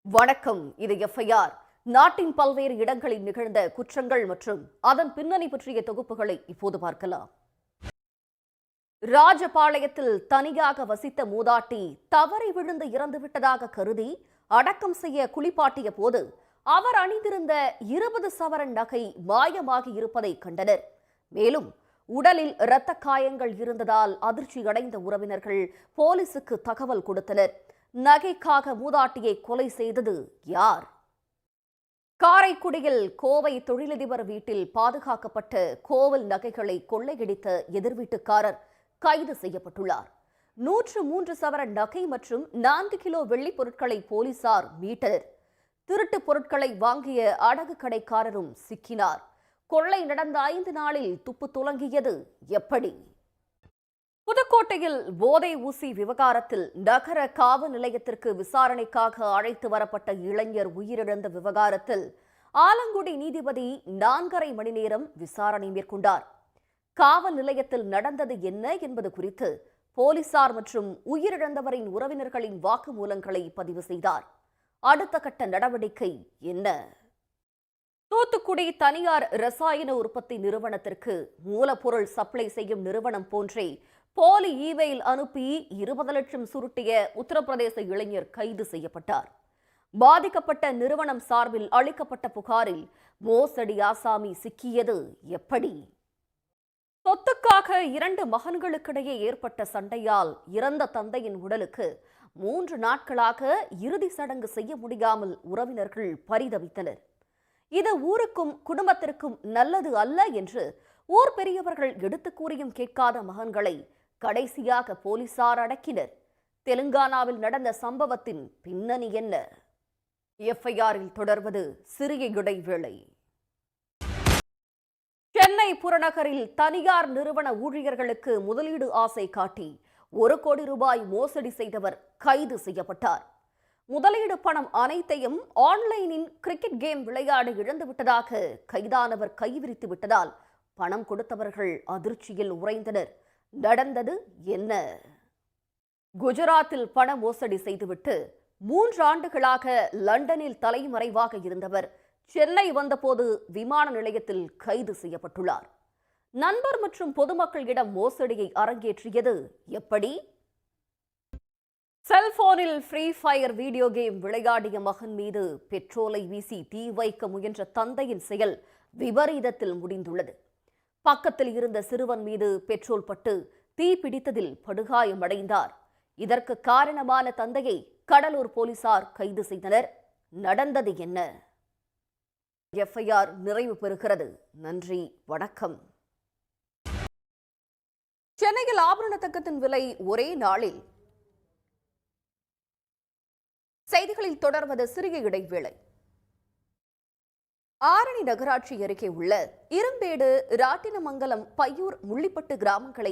வணக்கம். இது எஃப்ஐஆர். நாட்டின் பல்வேறு இடங்களில் நிகழ்ந்த குற்றங்கள் மற்றும் அதன் பின்னணி பற்றிய தொகுப்புகளை இப்போது பார்க்கலாம். ராஜபாளையத்தில் தனியாக வசித்த மூதாட்டி தவறி விழுந்து இறந்துவிட்டதாக கருதி அடக்கம் செய்ய குளிப்பாட்டிய போது அவர் அணிந்திருந்த 20 சவரன் நகை மாயமாகி இருப்பதை கண்டனர். மேலும் உடலில் இரத்த காயங்கள் இருந்ததால் அதிர்ச்சியடைந்த உறவினர்கள் போலீசுக்கு தகவல் கொடுத்தனர். நகைக்காக மூதாட்டியை கொலை செய்தது யார்? காரைக்குடியில் கோவை தொழிலதிபர் வீட்டில் பாதுகாக்கப்பட்ட கோவில் நகைகளை கொள்ளையடித்த எதிர்வீட்டுக்காரர் கைது செய்யப்பட்டுள்ளார். 103 சவரன் நகை மற்றும் 4 கிலோ வெள்ளி பொருட்களை போலீசார் மீட்டனர். திருட்டு பொருட்களை வாங்கிய அடகு கடைக்காரரும் சிக்கினார். கொள்ளை நடந்த 5 நாளில் துப்பு துலங்கியது எப்படி? புதுக்கோட்டையில் போதை ஊசி விவகாரத்தில் நகர காவல் நிலையத்திற்கு விசாரணைக்காக அழைத்து வரப்பட்ட இளைஞர் உயிரிழந்த விவகாரத்தில் ஆலங்குடி நீதிபதி 4.5 மணி நேரம் விசாரணை மேற்கொண்டார். காவல் நிலையத்தில் நடந்தது என்ன என்பது குறித்து போலீசார் மற்றும் உயிரிழந்தவரின் உறவினர்களின் வாக்குமூலங்களை பதிவு செய்தார். அடுத்த கட்ட நடவடிக்கை என்ன? தூத்துக்குடி தனியார் ரசாயன உற்பத்தி நிறுவனத்திற்கு மூலப்பொருள் சப்ளை செய்யும் நிறுவனம் போன்றே போலி இமெயில் அனுப்பி 20 லட்சம் சுருட்டிய உத்தரப்பிரதேச இளைஞர் கைது செய்யப்பட்டார். பாதிக்கப்பட்ட நிறுவனம் சார்பில் அளிக்கப்பட்ட புகாரில் மோசடி ஆசாமி சிக்கியது எப்படி? சொத்துக்காக 2 மகன்களுக்கிடையே ஏற்பட்ட சண்டையால் இறந்த தந்தையின் உடலுக்கு 3 நாட்களாக இறுதி சடங்கு செய்ய முடியாமல் உறவினர்கள் பரிதவித்தனர். இது ஊருக்கும் குடும்பத்திற்கும் நல்லது அல்ல என்று ஊர் பெரியவர்கள் எடுத்து கூறியும் கேட்காத மகன்களை கடைசியாக போலீசார் அடக்கினர். தெலுங்கானாவில் நடந்த சம்பவத்தின் பின்னணி என்ன? எஃப்ஐஆரில் தொடர்வது சிறிய இடைவேளை. சென்னை புறநகரில் தனியார் நிறுவன ஊழியர்களுக்கு முதலீடு ஆசை காட்டி 1 கோடி ரூபாய் மோசடி செய்தவர் கைது செய்யப்பட்டார். முதலீடு பணம் அனைத்தையும் ஆன்லைனின் கிரிக்கெட் கேம் விளையாட இழந்துவிட்டதாக கைதானவர் கைவிரித்து விட்டதால் பணம் கொடுத்தவர்கள் அதிர்ச்சியில் உறைந்தனர். நடந்தது என்ன? குஜராத்தில் பண மோசடி செய்துவிட்டு 3 ஆண்டுகளாக லண்டனில் தலைமறைவாக இருந்தவர் சென்னை வந்தபோது விமான நிலையத்தில் கைது செய்யப்பட்டுள்ளார். நண்பர் மற்றும் பொதுமக்களிடம் மோசடியை அரங்கேற்றியது எப்படி? செல்போனில் ஃப்ரீ ஃபயர் வீடியோ கேம் விளையாடிய மகன் மீது பெட்ரோலை வீசி தீ வைக்க முயன்ற தந்தையின் செயல் விபரீதத்தில் முடிந்துள்ளது. பக்கத்தில் இருந்த சிறுவன் மீது பெட்ரோல் பட்டு தீ பிடித்ததில் படுகாயமடைந்தார். இதற்கு காரணமான தந்தையை கடலூர் போலீசார் கைது செய்தனர். நடந்தது என்ன? எஃப்ஐஆர் நிறைவு பெறுகிறது. நன்றி, வணக்கம். சென்னையில் ஆபரண தங்கத்தின் விலை ஒரே நாளில். செய்திகளில் தொடர்வது சிறிய இடைவேளை. ஆரணி நகராட்சி அருகே உள்ள இரும்பேடு, ராட்டினமங்கலம், பையூர், முள்ளிப்பட்டு கிராமங்களை